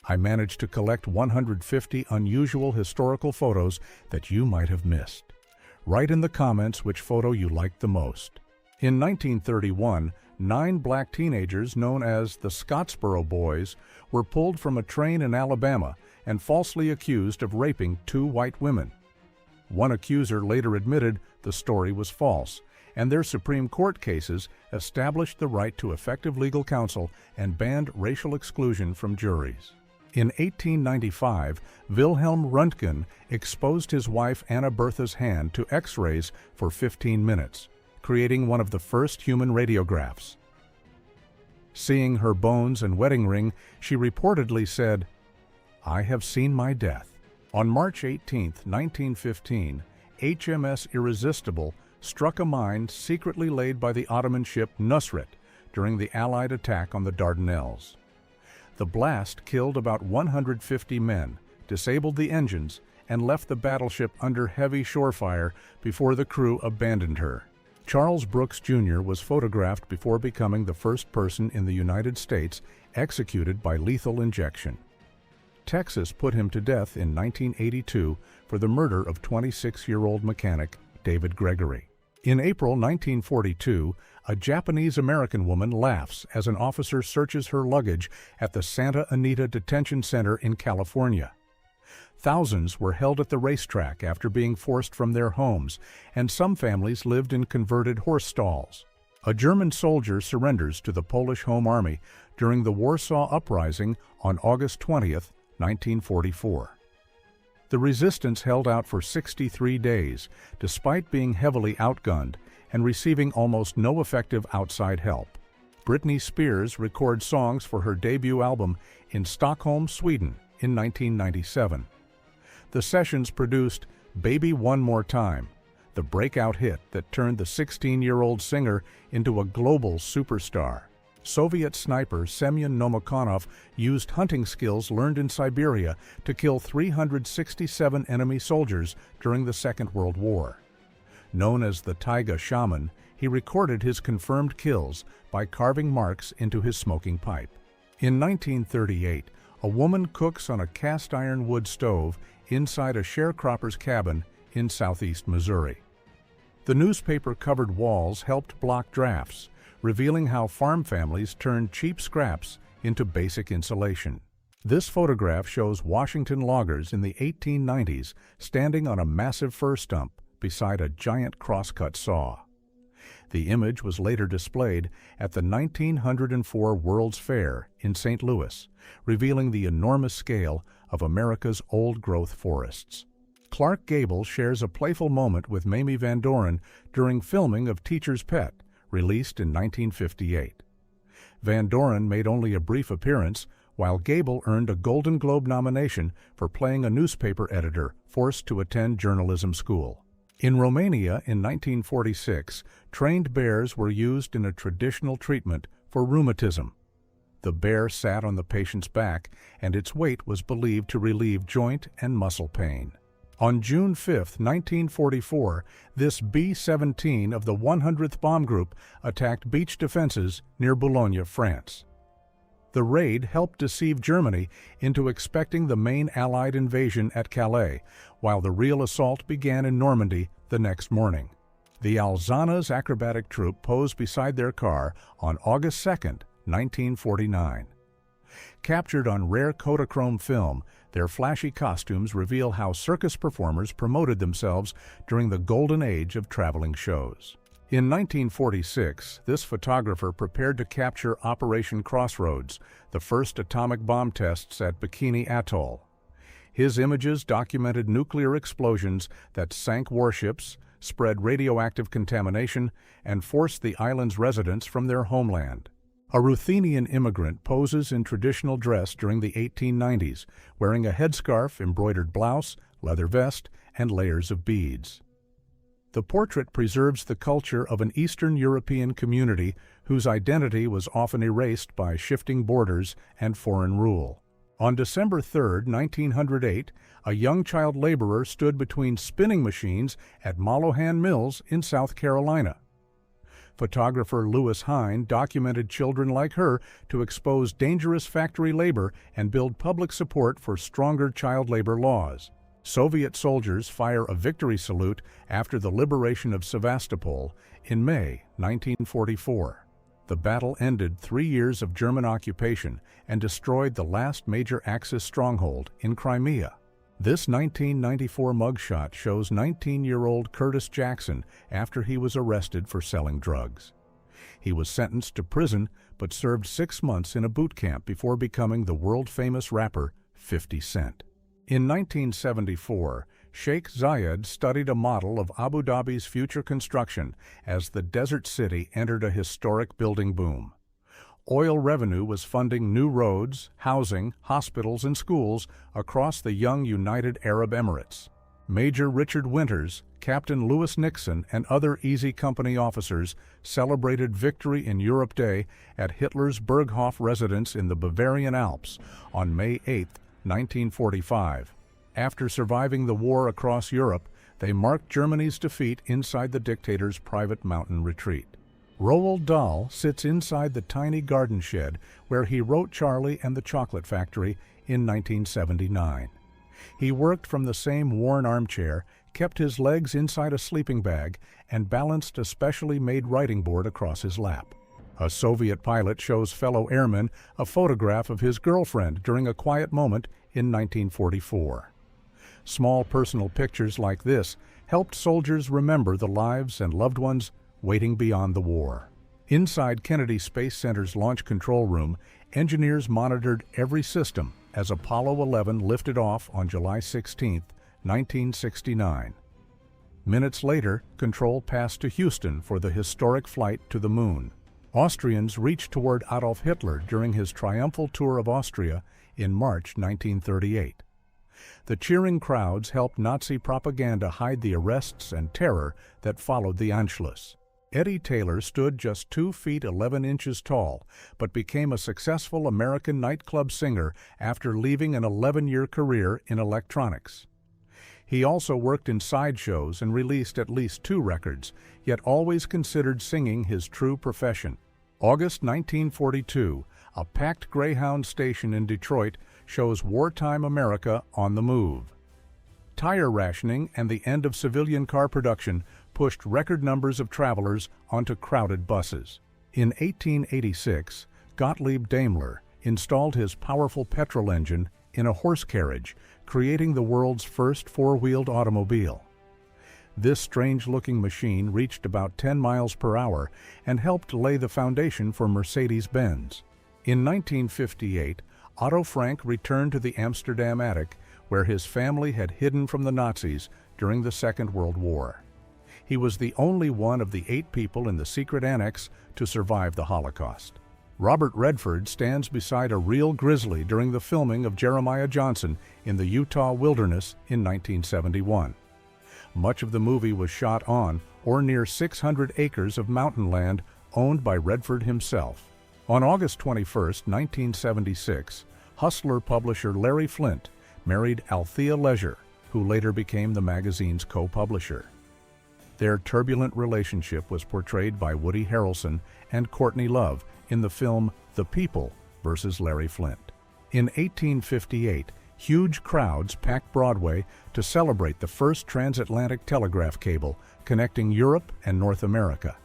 I managed to collect 150 unusual historical photos that you might have missed. Write in the comments which photo you liked the most. In 1931, 9 black teenagers known as the Scottsboro Boys were pulled from a train in Alabama and falsely accused of raping 2 white women. One accuser later admitted the story was false, and their Supreme Court cases established the right to effective legal counsel and banned racial exclusion from juries. In 1895, Wilhelm Röntgen exposed his wife Anna Bertha's hand to X-rays for 15 minutes, creating one of the first human radiographs. Seeing her bones and wedding ring, she reportedly said, "I have seen my death." On March 18, 1915, HMS Irresistible struck a mine secretly laid by the Ottoman ship Nusret during the Allied attack on the Dardanelles. The blast killed about 150 men, disabled the engines, and left the battleship under heavy shore fire before the crew abandoned her. Charles Brooks Jr. was photographed before becoming the first person in the United States executed by lethal injection. Texas put him to death in 1982 for the murder of 26-year-old mechanic David Gregory. In April 1942, a Japanese-American woman laughs as an officer searches her luggage at the Santa Anita Detention Center in California. Thousands were held at the racetrack after being forced from their homes, and some families lived in converted horse stalls. A German soldier surrenders to the Polish Home Army during the Warsaw Uprising on August 20, 1944. The resistance held out for 63 days, despite being heavily outgunned and receiving almost no effective outside help. Britney Spears records songs for her debut album in Stockholm, Sweden in 1997. The sessions produced Baby One More Time, the breakout hit that turned the 16-year-old singer into a global superstar. Soviet sniper Semyon Nomakonov used hunting skills learned in Siberia to kill 367 enemy soldiers during the Second World War. Known as the Taiga Shaman, he recorded his confirmed kills by carving marks into his smoking pipe. In 1938, a woman cooks on a cast-iron wood stove inside a sharecropper's cabin in southeast Missouri. The newspaper-covered walls helped block drafts, revealing how farm families turned cheap scraps into basic insulation. This photograph shows Washington loggers in the 1890s standing on a massive fir stump beside a giant crosscut saw. The image was later displayed at the 1904 World's Fair in St. Louis, revealing the enormous scale of America's old-growth forests. Clark Gable shares a playful moment with Mamie Van Doren during filming of Teacher's Pet, released in 1958. Van Doren made only a brief appearance, while Gable earned a Golden Globe nomination for playing a newspaper editor forced to attend journalism school. In Romania in 1946, trained bears were used in a traditional treatment for rheumatism. The bear sat on the patient's back, and its weight was believed to relieve joint and muscle pain. On June 5, 1944, this B-17 of the 100th Bomb Group attacked beach defenses near Boulogne, France. The raid helped deceive Germany into expecting the main Allied invasion at Calais, while the real assault began in Normandy the next morning. The Alzana's acrobatic troupe posed beside their car on August 2, 1949. Captured on rare Kodachrome film, their flashy costumes reveal how circus performers promoted themselves during the golden age of traveling shows. In 1946, this photographer prepared to capture Operation Crossroads, the first atomic bomb tests at Bikini Atoll. His images documented nuclear explosions that sank warships, spread radioactive contamination, and forced the island's residents from their homeland. A Ruthenian immigrant poses in traditional dress during the 1890s, wearing a headscarf, embroidered blouse, leather vest, and layers of beads. The portrait preserves the culture of an Eastern European community whose identity was often erased by shifting borders and foreign rule. On December 3, 1908, a young child laborer stood between spinning machines at Molohan Mills in South Carolina. Photographer Louis Hine documented children like her to expose dangerous factory labor and build public support for stronger child labor laws. Soviet soldiers fire a victory salute after the liberation of Sevastopol in May 1944. The battle ended 3 years of German occupation and destroyed the last major Axis stronghold in Crimea. This 1994 mugshot shows 19-year-old Curtis Jackson after he was arrested for selling drugs. He was sentenced to prison but served 6 months in a boot camp before becoming the world-famous rapper 50 Cent. In 1974, Sheikh Zayed studied a model of Abu Dhabi's future construction as the desert city entered a historic building boom. Oil revenue was funding new roads, housing, hospitals, and schools across the young United Arab Emirates. Major Richard Winters, Captain Lewis Nixon, and other Easy Company officers celebrated Victory in Europe Day at Hitler's Berghof residence in the Bavarian Alps on May 8, 1945. After surviving the war across Europe, they marked Germany's defeat inside the dictator's private mountain retreat. Roald Dahl sits inside the tiny garden shed where he wrote Charlie and the Chocolate Factory in 1979. He worked from the same worn armchair, kept his legs inside a sleeping bag, and balanced a specially made writing board across his lap. A Soviet pilot shows fellow airmen a photograph of his girlfriend during a quiet moment in 1944. Small personal pictures like this helped soldiers remember the lives and loved ones waiting beyond the war. Inside Kennedy Space Center's Launch Control Room, engineers monitored every system as Apollo 11 lifted off on July 16, 1969. Minutes later, control passed to Houston for the historic flight to the moon. Austrians reached toward Adolf Hitler during his triumphal tour of Austria in March 1938. The cheering crowds helped Nazi propaganda hide the arrests and terror that followed the Anschluss. Eddie Taylor stood just 2 feet 11 inches tall, but became a successful American nightclub singer after leaving an 11-year career in electronics. He also worked in sideshows and released at least 2 records, yet always considered singing his true profession. August 1942, a packed Greyhound station in Detroit shows wartime America on the move. Tire rationing and the end of civilian car production pushed record numbers of travelers onto crowded buses. In 1886, Gottlieb Daimler installed his powerful petrol engine in a horse carriage, creating the world's first 4-wheeled automobile. This strange-looking machine reached about 10 miles per hour and helped lay the foundation for Mercedes-Benz. In 1958, Otto Frank returned to the Amsterdam attic, where his family had hidden from the Nazis during the Second World War. He was the only one of the 8 people in the secret annex to survive the Holocaust. Robert Redford stands beside a real grizzly during the filming of Jeremiah Johnson in the Utah wilderness in 1971. Much of the movie was shot on or near 600 acres of mountain land owned by Redford himself. On August 21, 1976, Hustler publisher Larry Flynt married Althea Leisure, who later became the magazine's co-publisher. Their turbulent relationship was portrayed by Woody Harrelson and Courtney Love in the film The People vs. Larry Flynt. In 1858, huge crowds packed Broadway to celebrate the first transatlantic telegraph cable connecting Europe and North America.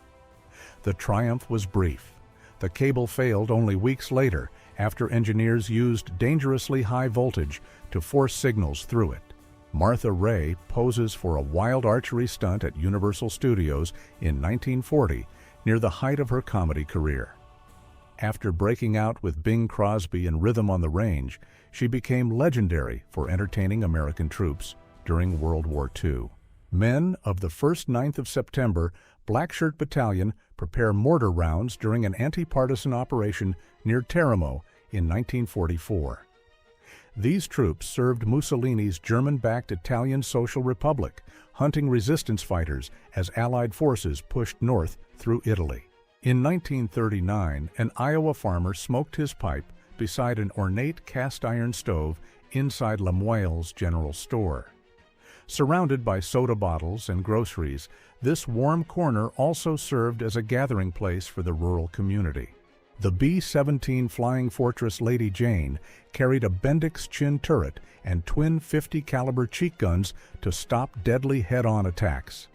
The triumph was brief. The cable failed only weeks later after engineers used dangerously high voltage to force signals through it. Martha Raye poses for a wild archery stunt at Universal Studios in 1940, near the height of her comedy career. After breaking out with Bing Crosby and Rhythm on the Range, she became legendary for entertaining American troops during World War II. Men of the 1st 9th of September Blackshirt Battalion prepare mortar rounds during an anti-partisan operation near Teramo in 1944. These troops served Mussolini's German-backed Italian Social Republic, hunting resistance fighters as Allied forces pushed north through Italy. In 1939, an Iowa farmer smoked his pipe beside an ornate cast-iron stove inside Lemuel's general store. Surrounded by soda bottles and groceries, this warm corner also served as a gathering place for the rural community. The B-17 Flying Fortress Lady Jane carried a Bendix chin turret and twin 50 caliber cheek guns to stop deadly head-on attacks.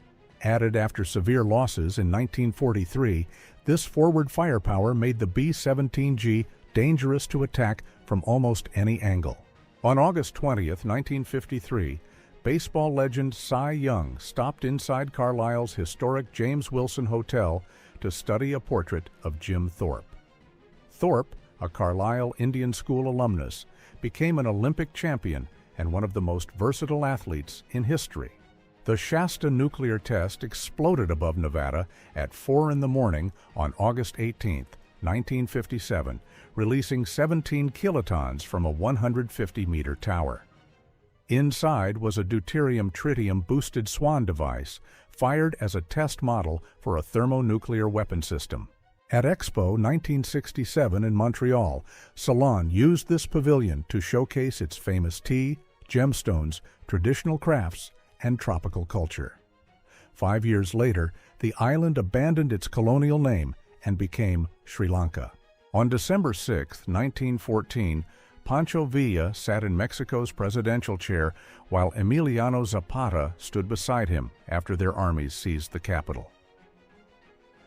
Added after severe losses in 1943, this forward firepower made the B-17G dangerous to attack from almost any angle. On August 20, 1953, baseball legend Cy Young stopped inside Carlisle's historic James Wilson Hotel to study a portrait of Jim Thorpe. Thorpe, a Carlisle Indian School alumnus, became an Olympic champion and one of the most versatile athletes in history. The Shasta nuclear test exploded above Nevada at 4 in the morning on August 18, 1957, releasing 17 kilotons from a 150-meter tower. Inside was a deuterium-tritium boosted Swan device, fired as a test model for a thermonuclear weapon system. At Expo 1967 in Montreal, Salon used this pavilion to showcase its famous tea, gemstones, traditional crafts, and tropical culture. 5 years later, the island abandoned its colonial name and became Sri Lanka. On December 6, 1914, Pancho Villa sat in Mexico's presidential chair while Emiliano Zapata stood beside him after their armies seized the capital.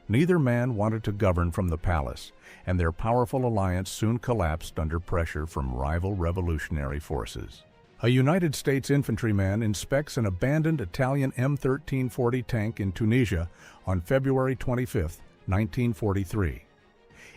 Neither man wanted to govern from the palace, and their powerful alliance soon collapsed under pressure from rival revolutionary forces. A United States infantryman inspects an abandoned Italian M1340 tank in Tunisia on February 25, 1943.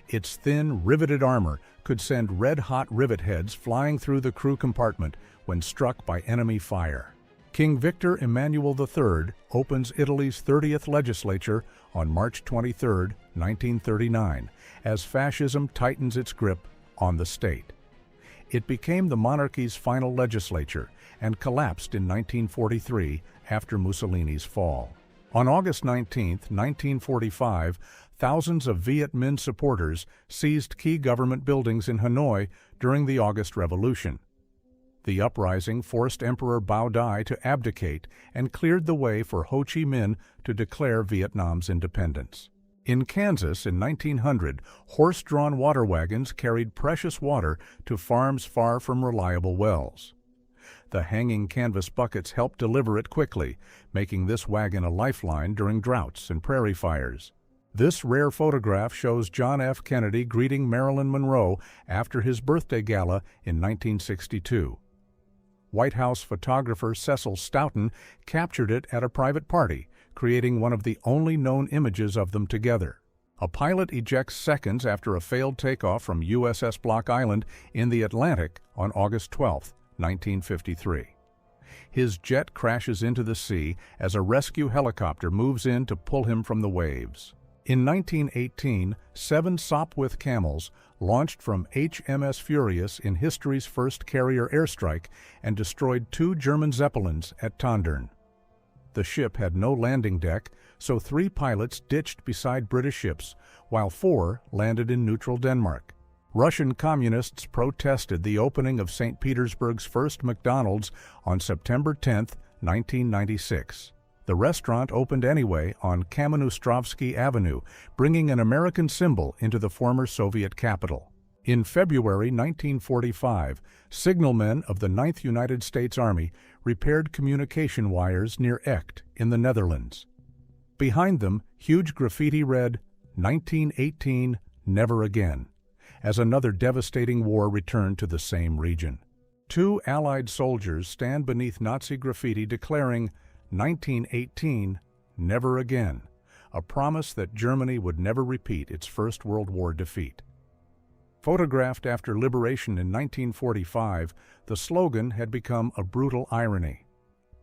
Its thin, riveted armor could send red-hot rivet heads flying through the crew compartment when struck by enemy fire. King Victor Emmanuel III opens Italy's 30th legislature on March 23, 1939, as fascism tightens its grip on the state. It became the monarchy's final legislature and collapsed in 1943 after Mussolini's fall. On August 19, 1945, thousands of Viet Minh supporters seized key government buildings in Hanoi during the August Revolution. The uprising forced Emperor Bao Dai to abdicate and cleared the way for Ho Chi Minh to declare Vietnam's independence. In Kansas in 1900, horse-drawn water wagons carried precious water to farms far from reliable wells. The hanging canvas buckets helped deliver it quickly, making this wagon a lifeline during droughts and prairie fires. This rare photograph shows John F. Kennedy greeting Marilyn Monroe after his birthday gala in 1962. White House photographer Cecil Stoughton captured it at a private party, creating one of the only known images of them together. A pilot ejects seconds after a failed takeoff from USS Block Island in the Atlantic on August 12, 1953. His jet crashes into the sea as a rescue helicopter moves in to pull him from the waves. In 1918, 7 Sopwith Camels launched from HMS Furious in history's first carrier airstrike and destroyed 2 German Zeppelins at Tondern. The ship had no landing deck, so 3 pilots ditched beside British ships, while 4 landed in neutral Denmark. Russian communists protested the opening of St. Petersburg's first McDonald's on September 10, 1996. The restaurant opened anyway on Kamenostrovsky Avenue, bringing an American symbol into the former Soviet capital. In February 1945, signalmen of the 9th United States Army repaired communication wires near Echt in the Netherlands. Behind them, huge graffiti read, "1918, Never Again," as another devastating war returned to the same region. 2 Allied soldiers stand beneath Nazi graffiti declaring, "1918, Never Again," a promise that Germany would never repeat its First World War defeat. Photographed after liberation in 1945, the slogan had become a brutal irony.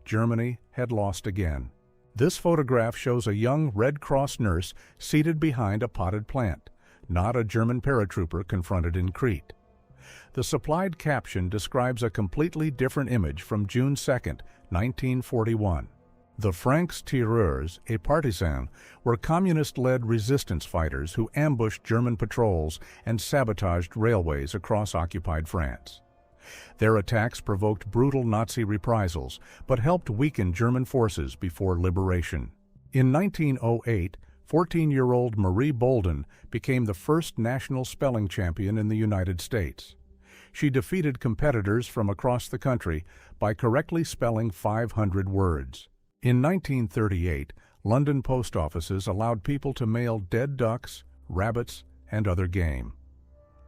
Germany had lost again. This photograph shows a young Red Cross nurse seated behind a potted plant, not a German paratrooper confronted in Crete. The supplied caption describes a completely different image from June 2, 1941. The Francs-Tireurs et Partisans were communist-led resistance fighters who ambushed German patrols and sabotaged railways across occupied France. Their attacks provoked brutal Nazi reprisals, but helped weaken German forces before liberation. In 1908, 14-year-old Marie Bolden became the first national spelling champion in the United States. She defeated competitors from across the country by correctly spelling 500 words. In 1938, London post offices allowed people to mail dead ducks, rabbits, and other game.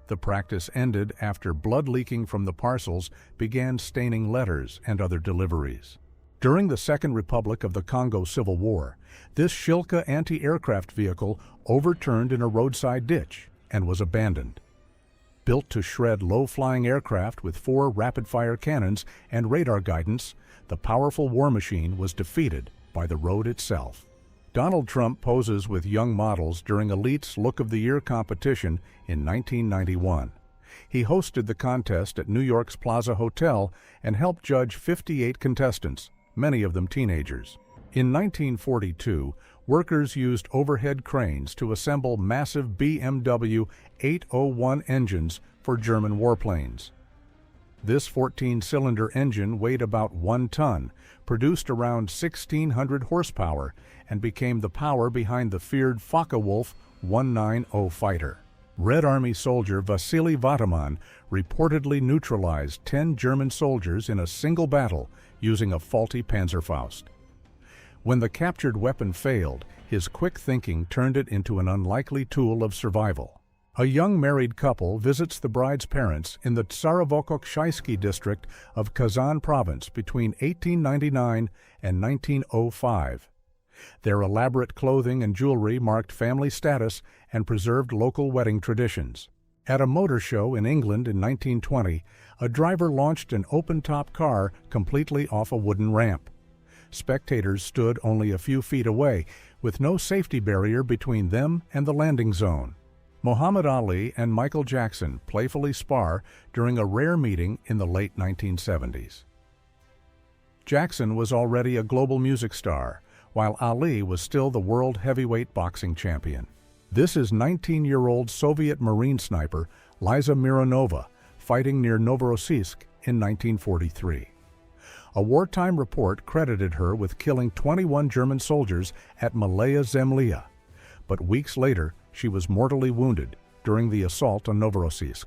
The practice ended after blood leaking from the parcels began staining letters and other deliveries. During the Second Republic of the Congo Civil War, this Shilka anti-aircraft vehicle overturned in a roadside ditch and was abandoned. Built to shred low-flying aircraft with 4 rapid-fire cannons and radar guidance, the powerful war machine was defeated by the road itself. Donald Trump poses with young models during Elite's Look of the Year competition in 1991. He hosted the contest at New York's Plaza Hotel and helped judge 58 contestants, many of them teenagers. In 1942, workers used overhead cranes to assemble massive BMW 801 engines for German warplanes. This 14-cylinder engine weighed about 1 ton, produced around 1,600 horsepower, and became the power behind the feared Focke-Wulf 190 fighter. Red Army soldier Vasily Vataman reportedly neutralized 10 German soldiers in a single battle using a faulty Panzerfaust. When the captured weapon failed, his quick thinking turned it into an unlikely tool of survival. A young married couple visits the bride's parents in the Tsarovokokshysky district of Kazan province between 1899 and 1905. Their elaborate clothing and jewelry marked family status and preserved local wedding traditions. At a motor show in England in 1920, a driver launched an open-top car completely off a wooden ramp. Spectators stood only a few feet away, with no safety barrier between them and the landing zone. Muhammad Ali and Michael Jackson playfully spar during a rare meeting in the late 1970s. Jackson was already a global music star, while Ali was still the world heavyweight boxing champion. This is 19-year-old Soviet Marine sniper Liza Mironova fighting near Novorossiysk in 1943. A wartime report credited her with killing 21 German soldiers at Malaya Zemlya, but weeks later she was mortally wounded during the assault on Novorossiysk.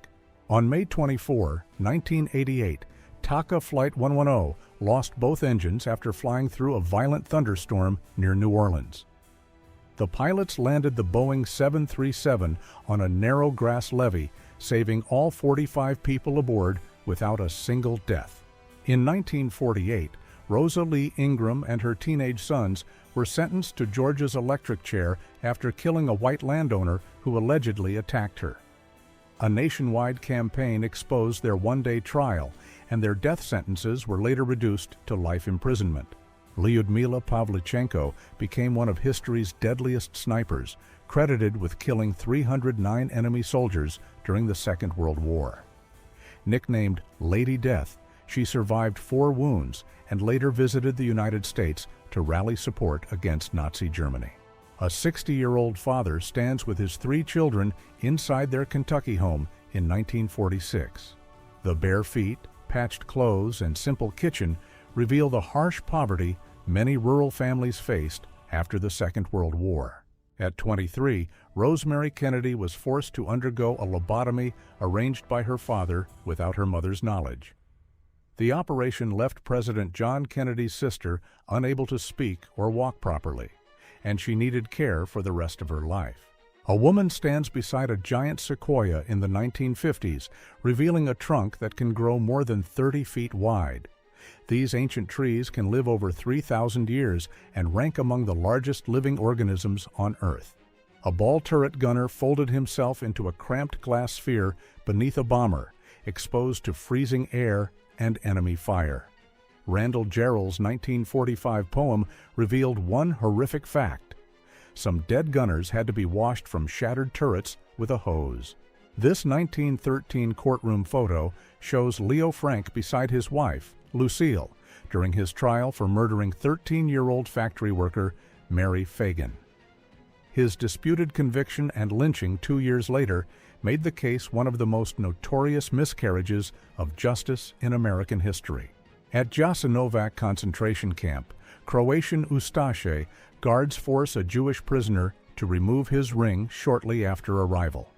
On May 24, 1988, Taka Flight 110 lost both engines after flying through a violent thunderstorm near New Orleans. The pilots landed the Boeing 737 on a narrow grass levee, saving all 45 people aboard without a single death. In 1948, Rosa Lee Ingram and her teenage sons were sentenced to Georgia's electric chair after killing a white landowner who allegedly attacked her. A nationwide campaign exposed their one-day trial, and their death sentences were later reduced to life imprisonment. Lyudmila Pavlichenko became one of history's deadliest snipers, credited with killing 309 enemy soldiers during the Second World War. Nicknamed Lady Death, she survived 4 wounds and later visited the United States to rally support against Nazi Germany. A 60-year-old father stands with his 3 children inside their Kentucky home in 1946. The bare feet, patched clothes, and simple kitchen reveal the harsh poverty many rural families faced after the Second World War. At 23, Rosemary Kennedy was forced to undergo a lobotomy arranged by her father without her mother's knowledge. The operation left President John Kennedy's sister unable to speak or walk properly, and she needed care for the rest of her life. A woman stands beside a giant sequoia in the 1950s, revealing a trunk that can grow more than 30 feet wide. These ancient trees can live over 3,000 years and rank among the largest living organisms on Earth. A ball turret gunner folded himself into a cramped glass sphere beneath a bomber, exposed to freezing air and enemy fire. Randall Jarrell's 1945 poem revealed one horrific fact. Some dead gunners had to be washed from shattered turrets with a hose. This 1913 courtroom photo shows Leo Frank beside his wife, Lucille, during his trial for murdering 13-year-old factory worker Mary Fagan. His disputed conviction and lynching 2 years later made the case one of the most notorious miscarriages of justice in American history. At Jasenovac concentration camp, Croatian Ustaše guards force a Jewish prisoner to remove his ring shortly after arrival.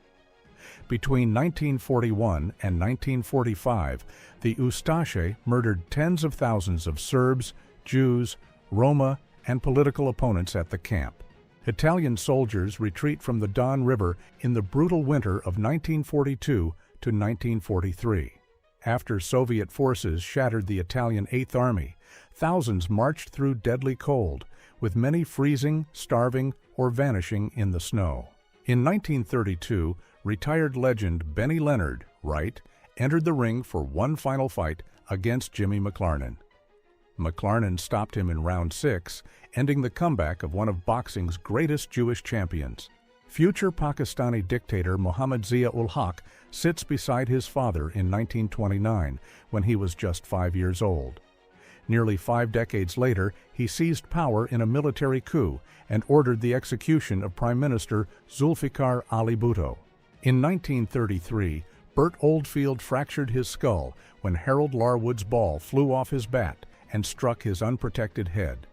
Between 1941 and 1945, the Ustaše murdered tens of thousands of Serbs, Jews, Roma, and political opponents at the camp. Italian soldiers retreat from the Don River in the brutal winter of 1942 to 1943. After Soviet forces shattered the Italian Eighth Army, thousands marched through deadly cold, with many freezing, starving, or vanishing in the snow. In 1932, retired legend Benny Leonard, Wright, entered the ring for one final fight against Jimmy McLarnin. McLarnin stopped him in round 6, ending the comeback of one of boxing's greatest Jewish champions. Future Pakistani dictator Mohammad Zia-ul-Haq sits beside his father in 1929, when he was just 5 years old. Nearly 5 decades later, he seized power in a military coup and ordered the execution of Prime Minister Zulfikar Ali Bhutto. In 1933, Bert Oldfield fractured his skull when Harold Larwood's ball flew off his bat and struck his unprotected head.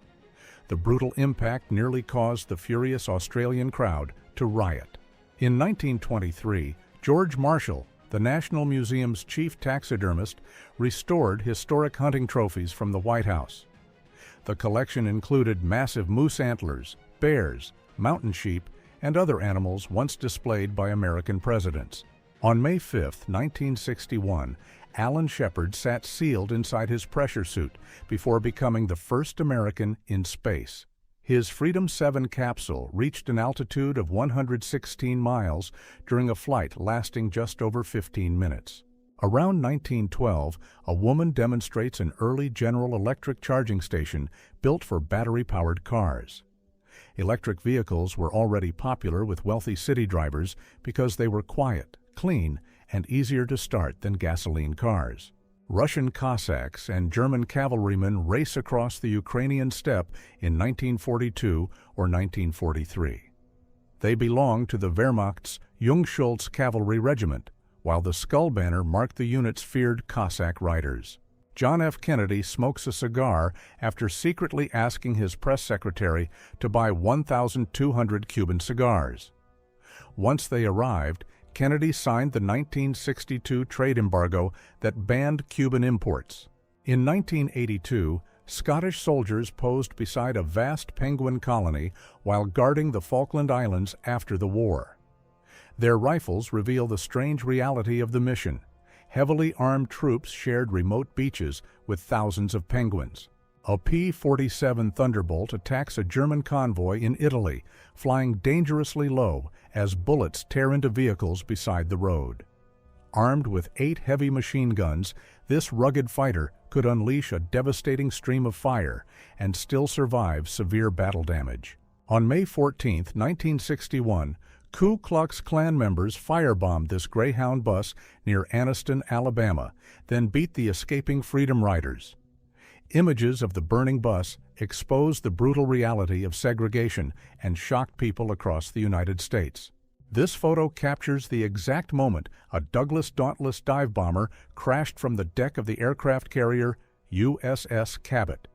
The brutal impact nearly caused the furious Australian crowd to riot. In 1923, George Marshall, the National Museum's chief taxidermist, restored historic hunting trophies from the White House. The collection included massive moose antlers, bears, mountain sheep, and other animals once displayed by American presidents. On May 5, 1961, Alan Shepard sat sealed inside his pressure suit before becoming the first American in space. His Freedom 7 capsule reached an altitude of 116 miles during a flight lasting just over 15 minutes. Around 1912, a woman demonstrates an early General Electric charging station built for battery-powered cars. Electric vehicles were already popular with wealthy city drivers because they were quiet, clean, and easier to start than gasoline cars. Russian Cossacks and German cavalrymen race across the Ukrainian steppe in 1942 or 1943. They belonged to the Wehrmacht's Jungschultz Cavalry Regiment, while the skull banner marked the unit's feared Cossack riders. John F. Kennedy smokes a cigar after secretly asking his press secretary to buy 1,200 Cuban cigars. Once they arrived, Kennedy signed the 1962 trade embargo that banned Cuban imports. In 1982, Scottish soldiers posed beside a vast penguin colony while guarding the Falkland Islands after the war. Their rifles reveal the strange reality of the mission. Heavily armed troops shared remote beaches with thousands of penguins. A P-47 Thunderbolt attacks a German convoy in Italy, flying dangerously low as bullets tear into vehicles beside the road. Armed with 8 heavy machine guns, this rugged fighter could unleash a devastating stream of fire and still survive severe battle damage. On May 14, 1961, Ku Klux Klan members firebombed this Greyhound bus near Anniston, Alabama, then beat the escaping Freedom Riders. Images of the burning bus exposed the brutal reality of segregation and shocked people across the United States. This photo captures the exact moment a Douglas Dauntless dive bomber crashed from the deck of the aircraft carrier USS Cabot.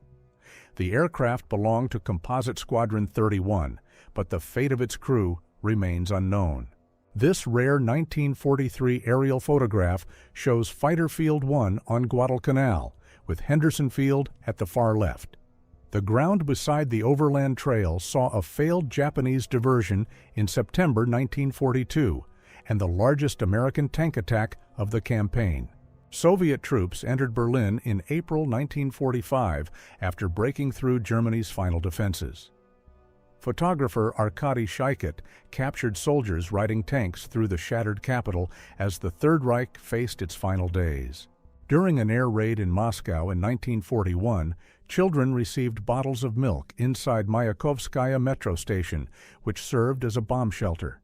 The aircraft belonged to Composite Squadron 31, but the fate of its crew remains unknown. This rare 1943 aerial photograph shows Fighter Field 1 on Guadalcanal, with Henderson Field at the far left. The ground beside the overland trail saw a failed Japanese diversion in September 1942 and the largest American tank attack of the campaign. Soviet troops entered Berlin in April 1945 after breaking through Germany's final defenses. Photographer Arkady Shaikat captured soldiers riding tanks through the shattered capital as the Third Reich faced its final days. During an air raid in Moscow in 1941, children received bottles of milk inside Mayakovskaya metro station, which served as a bomb shelter.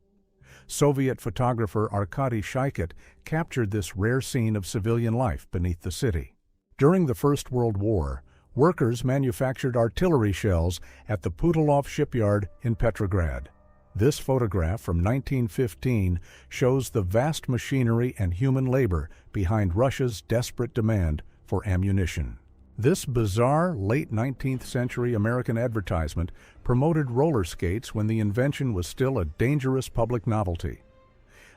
Soviet photographer Arkady Shaikat captured this rare scene of civilian life beneath the city. During the First World War, workers manufactured artillery shells at the Putilov shipyard in Petrograd. This photograph from 1915 shows the vast machinery and human labor behind Russia's desperate demand for ammunition. This bizarre late 19th century American advertisement promoted roller skates when the invention was still a dangerous public novelty.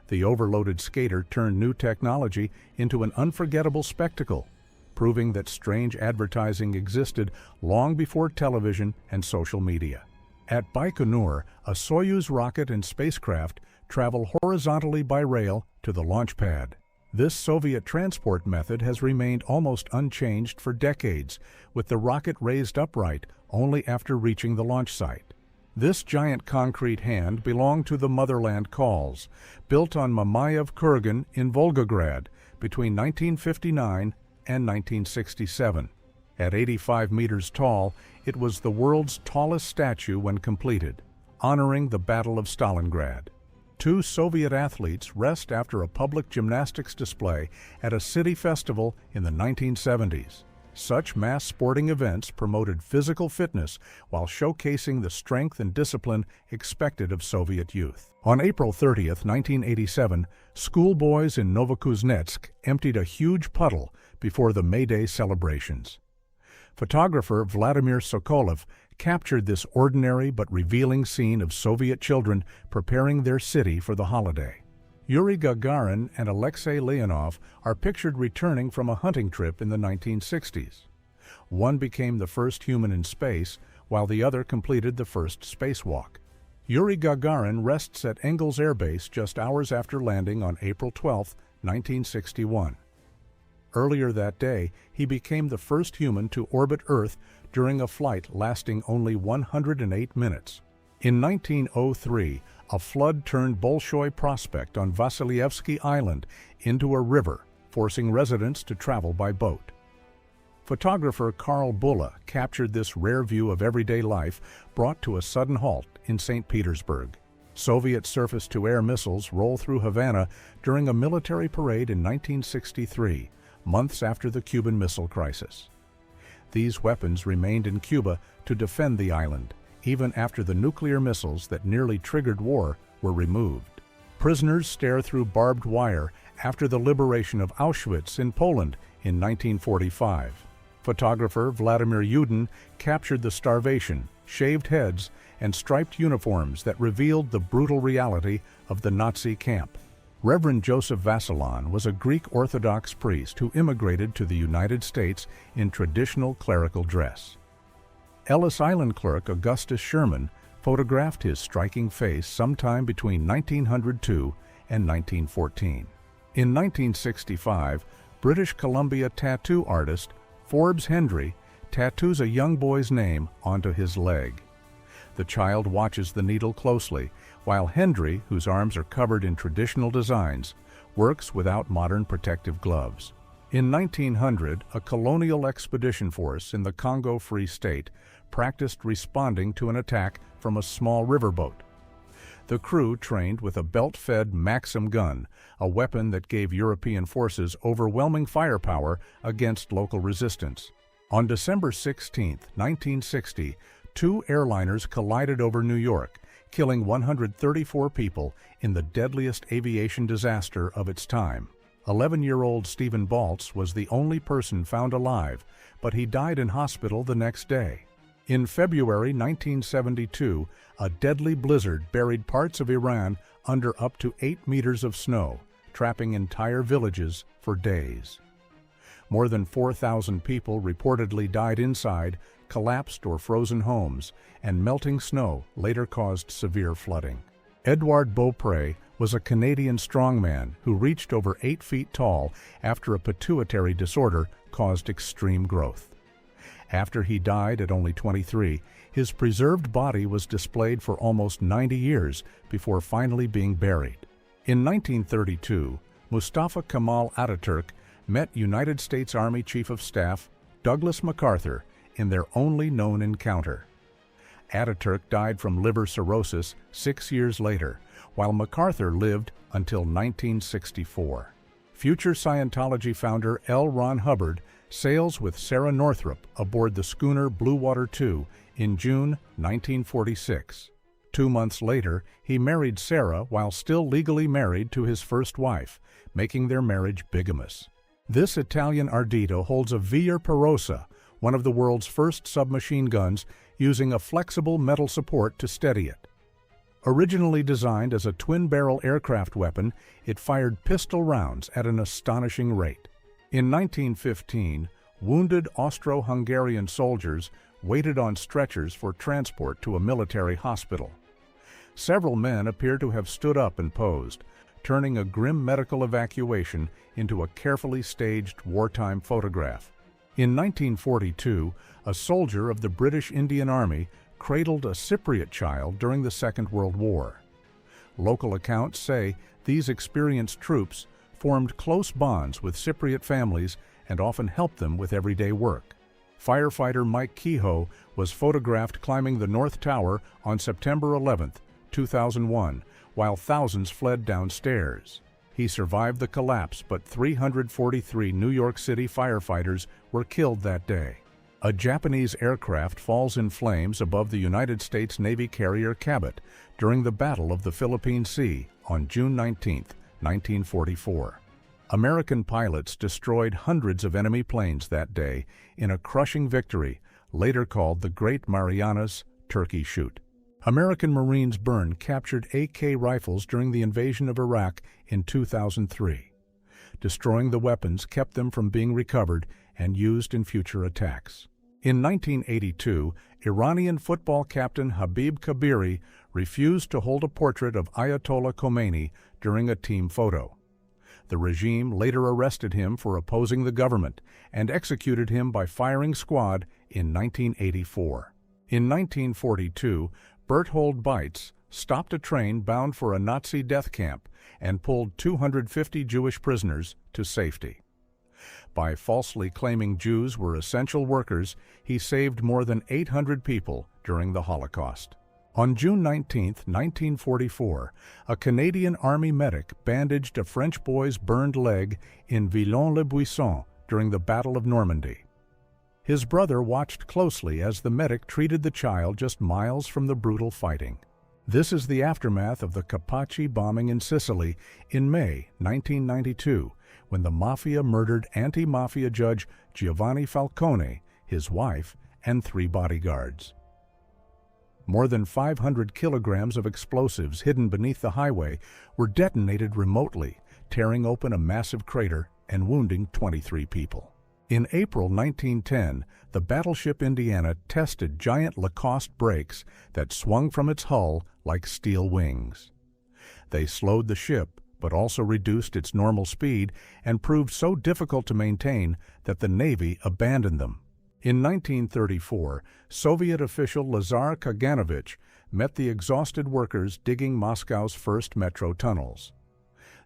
The overloaded skater turned new technology into an unforgettable spectacle, proving that strange advertising existed long before television and social media. At Baikonur, a Soyuz rocket and spacecraft travel horizontally by rail to the launch pad. This Soviet transport method has remained almost unchanged for decades, with the rocket raised upright only after reaching the launch site. This giant concrete hand belonged to the Motherland Calls, built on Mamayev Kurgan in Volgograd between 1959 and 1967. At 85 meters tall, it was the world's tallest statue when completed, honoring the Battle of Stalingrad. Two Soviet athletes rest after a public gymnastics display at a city festival in the 1970s. Such mass sporting events promoted physical fitness while showcasing the strength and discipline expected of Soviet youth. On April 30, 1987, schoolboys in Novokuznetsk emptied a huge puddle before the May Day celebrations. Photographer Vladimir Sokolov captured this ordinary but revealing scene of Soviet children preparing their city for the holiday. Yuri Gagarin and Alexei Leonov are pictured returning from a hunting trip in the 1960s. One became the first human in space, while the other completed the first spacewalk. Yuri Gagarin rests at Engels Air Base just hours after landing on April 12, 1961. Earlier that day, he became the first human to orbit Earth during a flight lasting only 108 minutes. In 1903, a flood turned Bolshoi Prospect on Vasilyevsky Island into a river, forcing residents to travel by boat. Photographer Karl Bulla captured this rare view of everyday life brought to a sudden halt in St. Petersburg. Soviet surface-to-air missiles roll through Havana during a military parade in 1963, months after the Cuban Missile Crisis. These weapons remained in Cuba to defend the island, even after the nuclear missiles that nearly triggered war were removed. Prisoners stare through barbed wire after the liberation of Auschwitz in Poland in 1945. Photographer Vladimir Yudin captured the starvation, shaved heads, and striped uniforms that revealed the brutal reality of the Nazi camp. Reverend Joseph Vassilon was a Greek Orthodox priest who immigrated to the United States in traditional clerical dress. Ellis Island clerk Augustus Sherman photographed his striking face sometime between 1902 and 1914. In 1965, British Columbia tattoo artist Forbes Hendry tattoos a young boy's name onto his leg. The child watches the needle closely, while Hendry, whose arms are covered in traditional designs, works without modern protective gloves. In 1900, a colonial expedition force in the Congo Free State practiced responding to an attack from a small riverboat. The crew trained with a belt-fed Maxim gun, a weapon that gave European forces overwhelming firepower against local resistance. On December 16, 1960, two airliners collided over New York, killing 134 people in the deadliest aviation disaster of its time. 11-year-old Stephen Baltz was the only person found alive, but he died in hospital the next day. In February 1972, a deadly blizzard buried parts of Iran under up to 8 meters of snow, trapping entire villages for days. More than 4,000 people reportedly died inside collapsed or frozen homes, and melting snow later caused severe flooding. Edouard Beaupré was a Canadian strongman who reached over 8 feet tall after a pituitary disorder caused extreme growth. After he died at only 23, his preserved body was displayed for almost 90 years before finally being buried. In 1932, Mustafa Kemal Ataturk met United States Army Chief of Staff Douglas MacArthur in their only known encounter. Ataturk died from liver cirrhosis 6 years later, while MacArthur lived until 1964. Future Scientology founder L. Ron Hubbard sails with Sarah Northrop aboard the schooner Blue Water II in June 1946. 2 months later, he married Sarah while still legally married to his first wife, making their marriage bigamous. This Italian Ardito holds a Villa Perosa, one of the world's first submachine guns, using a flexible metal support to steady it. Originally designed as a twin-barrel aircraft weapon, it fired pistol rounds at an astonishing rate. In 1915, wounded Austro-Hungarian soldiers waited on stretchers for transport to a military hospital. Several men appear to have stood up and posed, turning a grim medical evacuation into a carefully staged wartime photograph. In 1942, a soldier of the British Indian Army cradled a Cypriot child during the Second World War. Local accounts say these experienced troops formed close bonds with Cypriot families and often helped them with everyday work. Firefighter Mike Kehoe was photographed climbing the North Tower on September 11, 2001, while thousands fled downstairs. He survived the collapse, but 343 New York City firefighters were killed that day. A Japanese aircraft falls in flames above the United States Navy carrier Cabot during the Battle of the Philippine Sea on June 19, 1944. American pilots destroyed hundreds of enemy planes that day in a crushing victory, later called the Great Marianas Turkey Shoot. American Marines burned captured AK rifles during the invasion of Iraq in 2003. Destroying the weapons kept them from being recovered and used in future attacks. In 1982, Iranian football captain Habib Kabiri refused to hold a portrait of Ayatollah Khomeini during a team photo. The regime later arrested him for opposing the government and executed him by firing squad in 1984. In 1942, Berthold Beitz stopped a train bound for a Nazi death camp and pulled 250 Jewish prisoners to safety. By falsely claiming Jews were essential workers, he saved more than 800 people during the Holocaust. On June 19, 1944, a Canadian Army medic bandaged a French boy's burned leg in Villons-le-Buisson during the Battle of Normandy. His brother watched closely as the medic treated the child just miles from the brutal fighting. This is the aftermath of the Capaci bombing in Sicily in May 1992, when the Mafia murdered anti-Mafia judge Giovanni Falcone, his wife, and 3 bodyguards. More than 500 kilograms of explosives hidden beneath the highway were detonated remotely, tearing open a massive crater and wounding 23 people. In April 1910, the battleship Indiana tested giant Lacoste brakes that swung from its hull like steel wings. They slowed the ship, but also reduced its normal speed and proved so difficult to maintain that the Navy abandoned them. In 1934, Soviet official Lazar Kaganovich met the exhausted workers digging Moscow's first metro tunnels.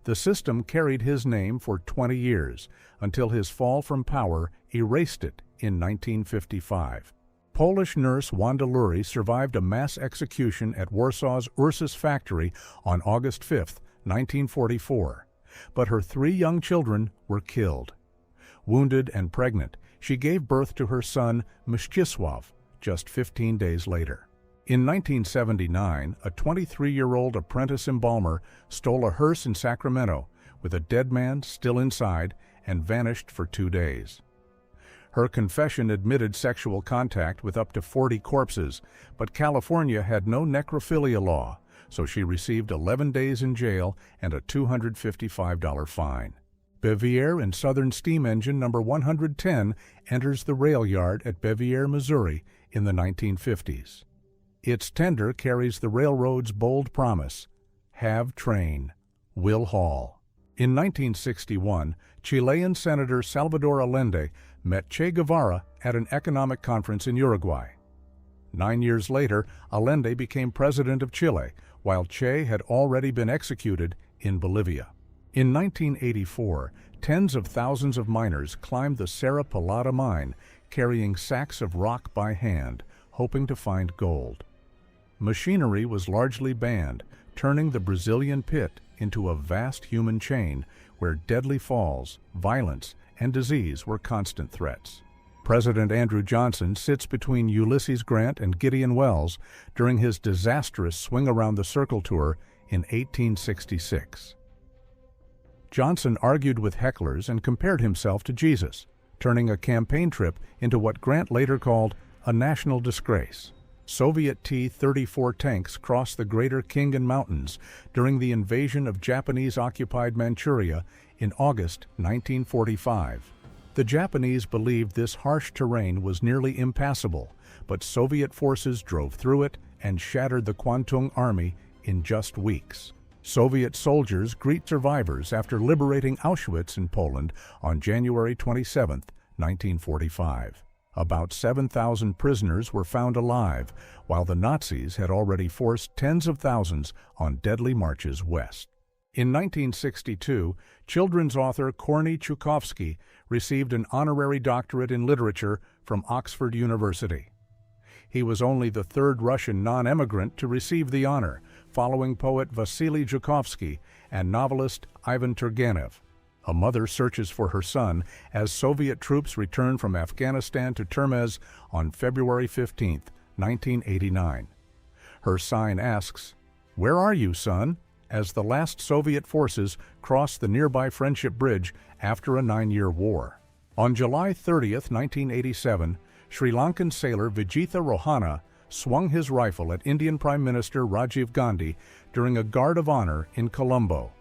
The system carried his name for 20 years, until his fall from power erased it in 1955. Polish nurse Wanda Lurie survived a mass execution at Warsaw's Ursus factory on August 5, 1944, but her 3 young children were killed. Wounded and pregnant, she gave birth to her son Mścisław just 15 days later. In 1979, a 23-year-old apprentice embalmer stole a hearse in Sacramento with a dead man still inside and vanished for 2 days. Her confession admitted sexual contact with up to 40 corpses, but California had no necrophilia law, so she received 11 days in jail and a $255 fine. Bevier and Southern Steam Engine No. 110 enters the rail yard at Bevier, Missouri in the 1950s. Its tender carries the railroad's bold promise, "Have train, will haul." In 1961, Chilean Senator Salvador Allende met Che Guevara at an economic conference in Uruguay. 9 years later, Allende became president of Chile, while Che had already been executed in Bolivia. In 1984, tens of thousands of miners climbed the Serra Pelada mine, carrying sacks of rock by hand, hoping to find gold. Machinery was largely banned, turning the Brazilian pit into a vast human chain where deadly falls, violence, and disease were constant threats. President Andrew Johnson sits between Ulysses Grant and Gideon Welles during his disastrous Swing Around the Circle tour in 1866. Johnson argued with hecklers and compared himself to Jesus, turning a campaign trip into what Grant later called a national disgrace. Soviet T-34 tanks crossed the Greater Khingan Mountains during the invasion of Japanese-occupied Manchuria in August 1945. The Japanese believed this harsh terrain was nearly impassable, but Soviet forces drove through it and shattered the Kwantung Army in just weeks. Soviet soldiers greet survivors after liberating Auschwitz in Poland on January 27, 1945. About 7,000 prisoners were found alive, while the Nazis had already forced tens of thousands on deadly marches west. In 1962, children's author Korny Chukovsky received an honorary doctorate in literature from Oxford University. He was only the third Russian non-immigrant to receive the honor, following poet Vasily Zhukovsky and novelist Ivan Turgenev. A mother searches for her son as Soviet troops return from Afghanistan to Termez on February 15, 1989. Her sign asks, "Where are you, son?" as the last Soviet forces cross the nearby Friendship Bridge after a 9-year war. On July 30, 1987, Sri Lankan sailor Vijitha Rohana swung his rifle at Indian Prime Minister Rajiv Gandhi during a guard of honor in Colombo.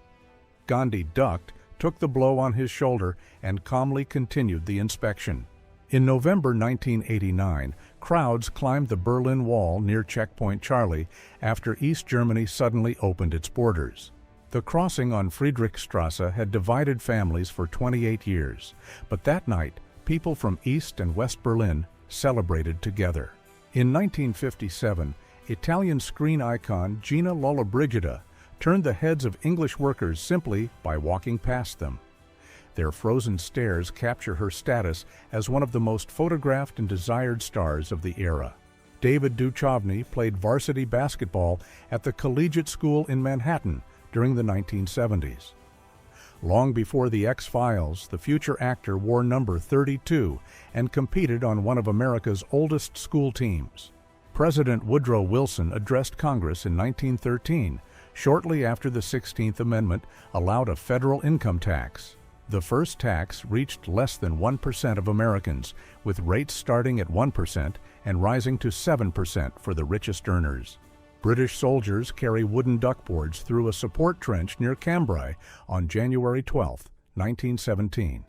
Gandhi ducked, took the blow on his shoulder, and calmly continued the inspection. In November 1989, crowds climbed the Berlin Wall near Checkpoint Charlie after East Germany suddenly opened its borders. The crossing on Friedrichstrasse had divided families for 28 years, but that night, people from East and West Berlin celebrated together. In 1957, Italian screen icon Gina Lollobrigida turned the heads of English workers simply by walking past them. Their frozen stares capture her status as one of the most photographed and desired stars of the era. David Duchovny played varsity basketball at the collegiate school in Manhattan during the 1970s. Long before The X-Files, the future actor wore number 32 and competed on one of America's oldest school teams. President Woodrow Wilson addressed Congress in 1913, shortly after the 16th Amendment allowed a federal income tax. The first tax reached less than 1% of Americans, with rates starting at 1% and rising to 7% for the richest earners. British soldiers carry wooden duckboards through a support trench near Cambrai on January 12, 1917.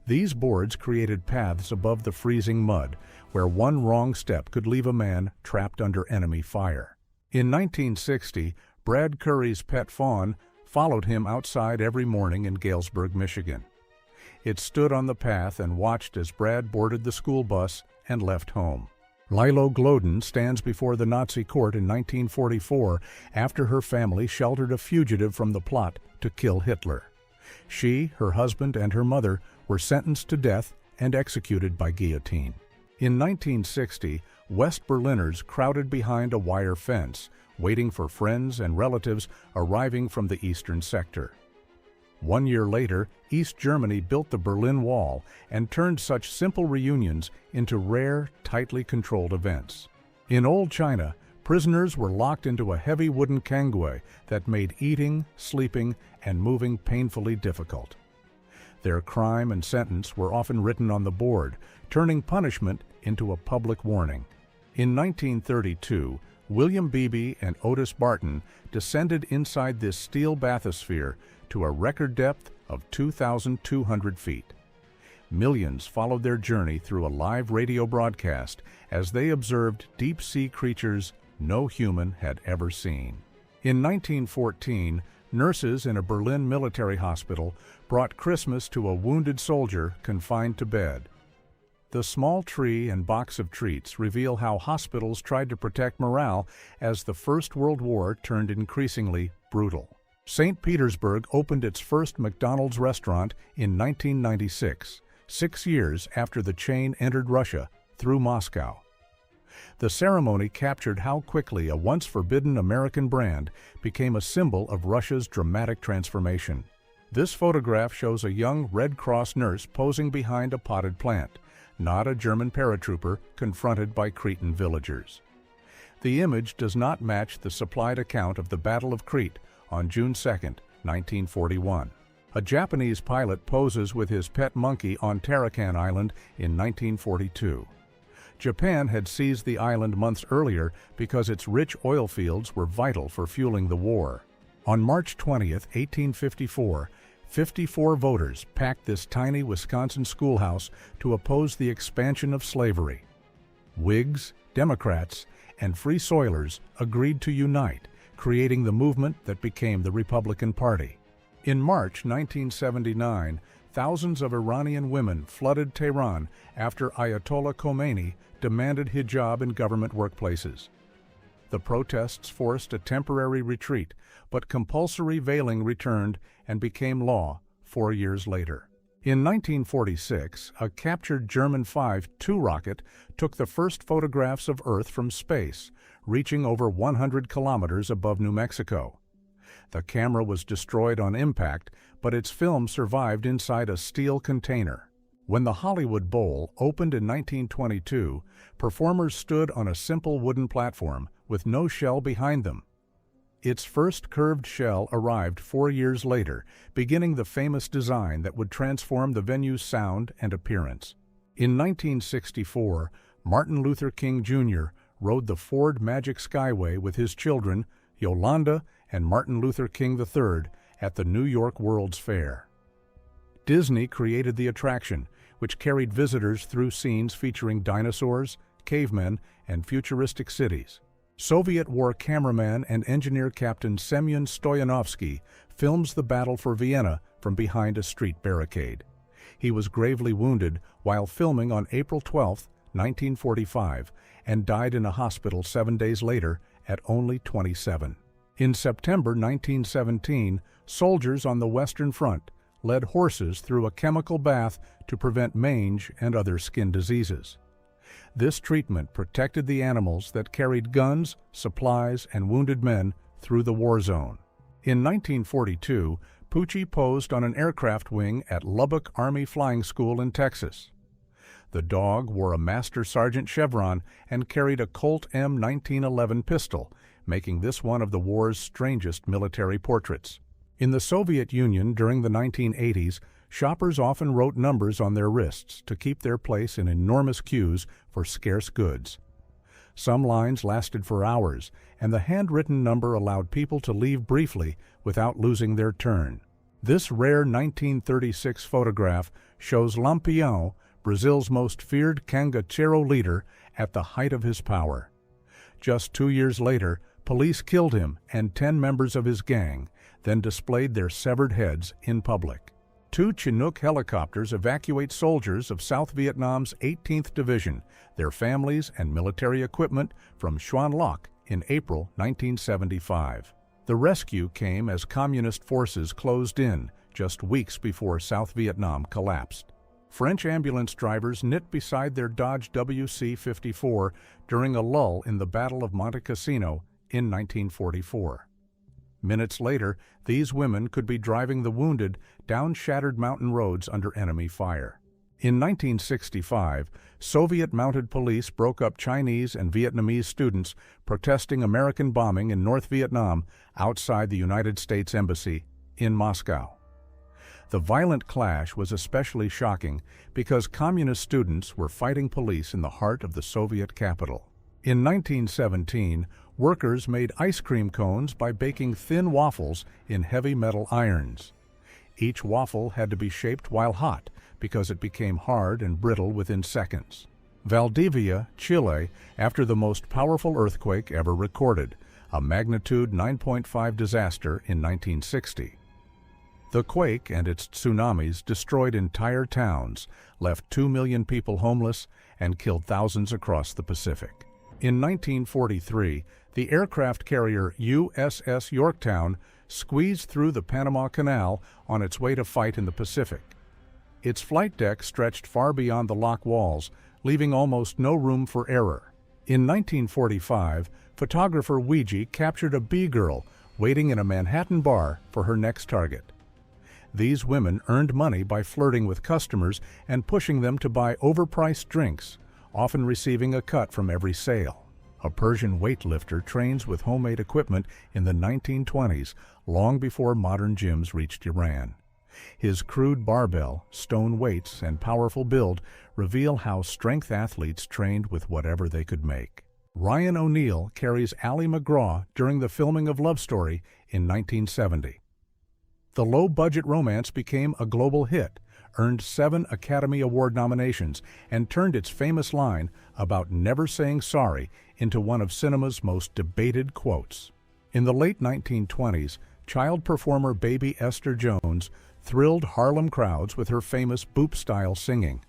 These boards created paths above the freezing mud, where one wrong step could leave a man trapped under enemy fire. In 1960, Brad Curry's pet fawn followed him outside every morning in Galesburg, Michigan. It stood on the path and watched as Brad boarded the school bus and left home. Lilo Gloden stands before the Nazi court in 1944 after her family sheltered a fugitive from the plot to kill Hitler. She, her husband, and her mother were sentenced to death and executed by guillotine. In 1960, West Berliners crowded behind a wire fence, waiting for friends and relatives arriving from the eastern sector. 1 year later, East Germany built the Berlin Wall and turned such simple reunions into rare, tightly controlled events. In Old China, prisoners were locked into a heavy wooden cangue that made eating, sleeping, and moving painfully difficult. Their crime and sentence were often written on the board, turning punishment into a public warning. In 1932, William Beebe and Otis Barton descended inside this steel bathysphere to a record depth of 2,200 feet. Millions followed their journey through a live radio broadcast as they observed deep-sea creatures no human had ever seen. In 1914, nurses in a Berlin military hospital brought Christmas to a wounded soldier confined to bed. The small tree and box of treats reveal how hospitals tried to protect morale as the First World War turned increasingly brutal. St. Petersburg opened its first McDonald's restaurant in 1996, 6 years after the chain entered Russia through Moscow. The ceremony captured how quickly a once forbidden American brand became a symbol of Russia's dramatic transformation. This photograph shows a young Red Cross nurse posing behind a potted plant, not a German paratrooper confronted by Cretan villagers. The image does not match the supplied account of the Battle of Crete on June 2, 1941. A Japanese pilot poses with his pet monkey on Tarakan Island in 1942. Japan had seized the island months earlier because its rich oil fields were vital for fueling the war. On March 20, 1854, 54 voters packed this tiny Wisconsin schoolhouse to oppose the expansion of slavery. Whigs, Democrats, and Free Soilers agreed to unite, creating the movement that became the Republican Party. In March 1979, thousands of Iranian women flooded Tehran after Ayatollah Khomeini demanded hijab in government workplaces. The protests forced a temporary retreat, but compulsory veiling returned and became law 4 years later. In 1946, a captured German 5-2 rocket took the first photographs of Earth from space, reaching over 100 kilometers above New Mexico. The camera was destroyed on impact, but its film survived inside a steel container. When the Hollywood Bowl opened in 1922, performers stood on a simple wooden platform with no shell behind them. Its first curved shell arrived 4 years later, beginning the famous design that would transform the venue's sound and appearance. In 1964, Martin Luther King Jr. rode the Ford Magic Skyway with his children, Yolanda and Martin Luther King III, at the New York World's Fair. Disney created the attraction, which carried visitors through scenes featuring dinosaurs, cavemen, and futuristic cities. Soviet war cameraman and engineer Captain Semyon Stoyanovsky films the battle for Vienna from behind a street barricade. He was gravely wounded while filming on April 12, 1945, and died in a hospital 7 days later at only 27. In September 1917, soldiers on the Western Front led horses through a chemical bath to prevent mange and other skin diseases. This treatment protected the animals that carried guns, supplies, and wounded men through the war zone. In 1942, Pucci posed on an aircraft wing at Lubbock Army Flying School in Texas. The dog wore a Master Sergeant chevron and carried a Colt M1911 pistol, making this one of the war's strangest military portraits. In the Soviet Union during the 1980s, shoppers often wrote numbers on their wrists to keep their place in enormous queues for scarce goods. Some lines lasted for hours, and the handwritten number allowed people to leave briefly without losing their turn. This rare 1936 photograph shows Lampião, Brazil's most feared cangaceiro leader, at the height of his power. Just 2 years later, police killed him and 10 members of his gang, then displayed their severed heads in public. 2 Chinook helicopters evacuate soldiers of South Vietnam's 18th Division, their families, and military equipment from Xuan Loc in April 1975. The rescue came as communist forces closed in just weeks before South Vietnam collapsed. French ambulance drivers knit beside their Dodge WC-54 during a lull in the Battle of Monte Cassino in 1944. Minutes later, these women could be driving the wounded down shattered mountain roads under enemy fire. In 1965, Soviet mounted police broke up Chinese and Vietnamese students protesting American bombing in North Vietnam outside the United States Embassy in Moscow. The violent clash was especially shocking because communist students were fighting police in the heart of the Soviet capital. In 1917, workers made ice cream cones by baking thin waffles in heavy metal irons. Each waffle had to be shaped while hot because it became hard and brittle within seconds. Valdivia, Chile, after the most powerful earthquake ever recorded, a magnitude 9.5 disaster in 1960. The quake and its tsunamis destroyed entire towns, left 2 million people homeless, and killed thousands across the Pacific. In 1943, the aircraft carrier USS Yorktown squeezed through the Panama Canal on its way to fight in the Pacific. Its flight deck stretched far beyond the lock walls, leaving almost no room for error. In 1945, photographer Weegee captured a bee girl waiting in a Manhattan bar for her next target. These women earned money by flirting with customers and pushing them to buy overpriced drinks, often receiving a cut from every sale. A Persian weightlifter trains with homemade equipment in the 1920s, long before modern gyms reached Iran. His crude barbell, stone weights, and powerful build reveal how strength athletes trained with whatever they could make. Ryan O'Neal carries Ally McGraw during the filming of Love Story in 1970. The low-budget romance became a global hit, earned 7 Academy Award nominations, and turned its famous line about never saying sorry into one of cinema's most debated quotes. In the late 1920s, child performer Baby Esther Jones thrilled Harlem crowds with her famous Boop-style singing.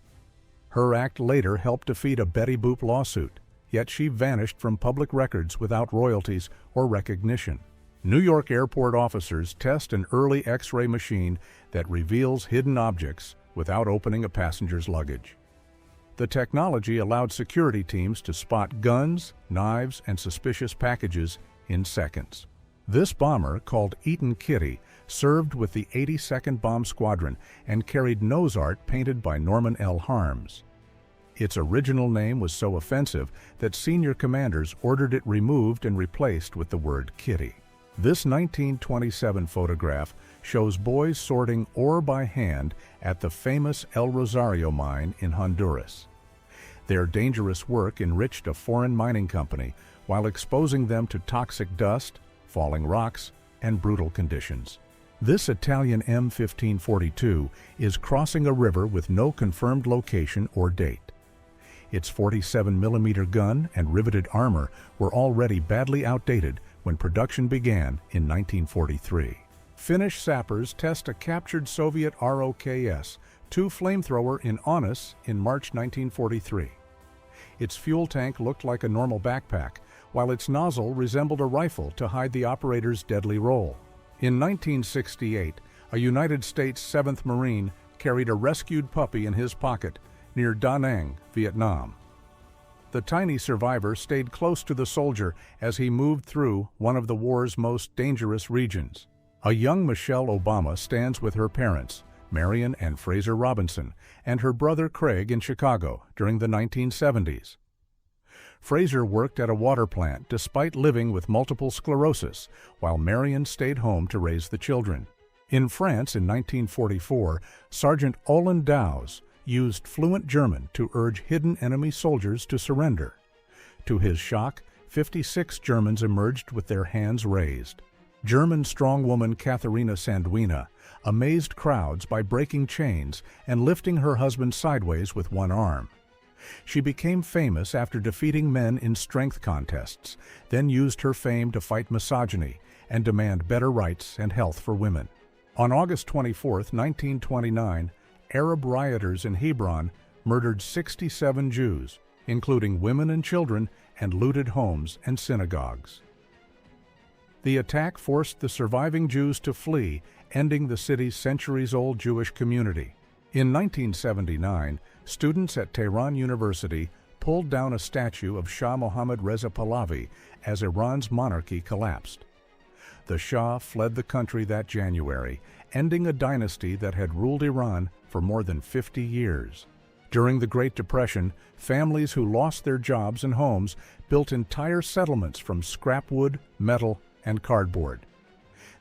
Her act later helped defeat a Betty Boop lawsuit, yet she vanished from public records without royalties or recognition. New York airport officers test an early X-ray machine that reveals hidden objects without opening a passenger's luggage. The technology allowed security teams to spot guns, knives, and suspicious packages in seconds. This bomber, called Eaton Kitty, served with the 82nd Bomb Squadron and carried nose art painted by Norman L. Harms. Its original name was so offensive that senior commanders ordered it removed and replaced with the word Kitty. This 1927 photograph shows boys sorting ore by hand at the famous El Rosario mine in Honduras. Their dangerous work enriched a foreign mining company while exposing them to toxic dust, falling rocks, and brutal conditions. This Italian M1542 is crossing a river with no confirmed location or date. Its 47mm gun and riveted armor were already badly outdated when production began in 1943. Finnish sappers test a captured Soviet ROKS-2 flamethrower in Onus in March 1943. Its fuel tank looked like a normal backpack, while its nozzle resembled a rifle to hide the operator's deadly role. In 1968, a United States 7th Marine carried a rescued puppy in his pocket near Da Nang, Vietnam. The tiny survivor stayed close to the soldier as he moved through one of the war's most dangerous regions. A young Michelle Obama stands with her parents, Marion and Fraser Robinson, and her brother Craig in Chicago during the 1970s. Fraser worked at a water plant despite living with multiple sclerosis, while Marion stayed home to raise the children. In France in 1944, Sergeant Olin Dowes used fluent German to urge hidden enemy soldiers to surrender. To his shock, 56 Germans emerged with their hands raised. German strongwoman Katharina Sanduina amazed crowds by breaking chains and lifting her husband sideways with one arm. She became famous after defeating men in strength contests, then used her fame to fight misogyny and demand better rights and health for women. On August 24, 1929, Arab rioters in Hebron murdered 67 Jews, including women and children, and looted homes and synagogues. The attack forced the surviving Jews to flee, ending the city's centuries-old Jewish community. In 1979, students at Tehran University pulled down a statue of Shah Mohammad Reza Pahlavi as Iran's monarchy collapsed. The Shah fled the country that January, ending a dynasty that had ruled Iran for more than 50 years. During the Great Depression, families who lost their jobs and homes built entire settlements from scrap wood, metal, and cardboard.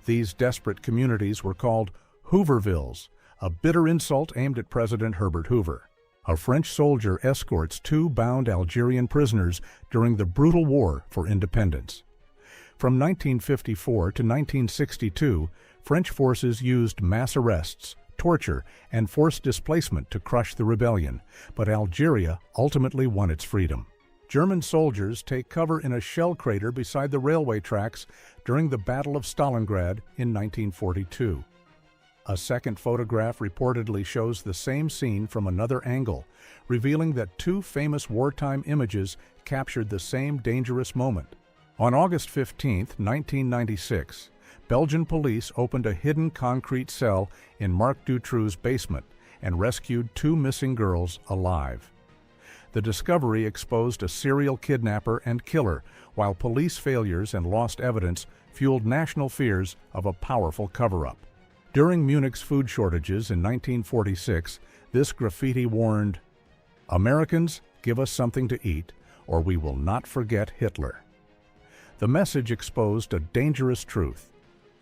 These desperate communities were called Hoovervilles, a bitter insult aimed at President Herbert Hoover. A French soldier escorts 2 bound Algerian prisoners during the brutal War for Independence. From 1954 to 1962, French forces used mass arrests, torture, and forced displacement to crush the rebellion, but Algeria ultimately won its freedom. German soldiers take cover in a shell crater beside the railway tracks during the Battle of Stalingrad in 1942. A second photograph reportedly shows the same scene from another angle, revealing that 2 famous wartime images captured the same dangerous moment. On August 15, 1996, Belgian police opened a hidden concrete cell in Marc Dutroux's basement and rescued 2 missing girls alive. The discovery exposed a serial kidnapper and killer, while police failures and lost evidence fueled national fears of a powerful cover-up. During Munich's food shortages in 1946, this graffiti warned, "Americans, give us something to eat, or we will not forget Hitler." The message exposed a dangerous truth.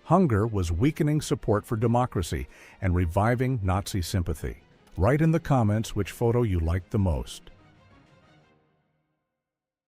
Hunger was weakening support for democracy and reviving Nazi sympathy. Write in the comments which photo you liked the most.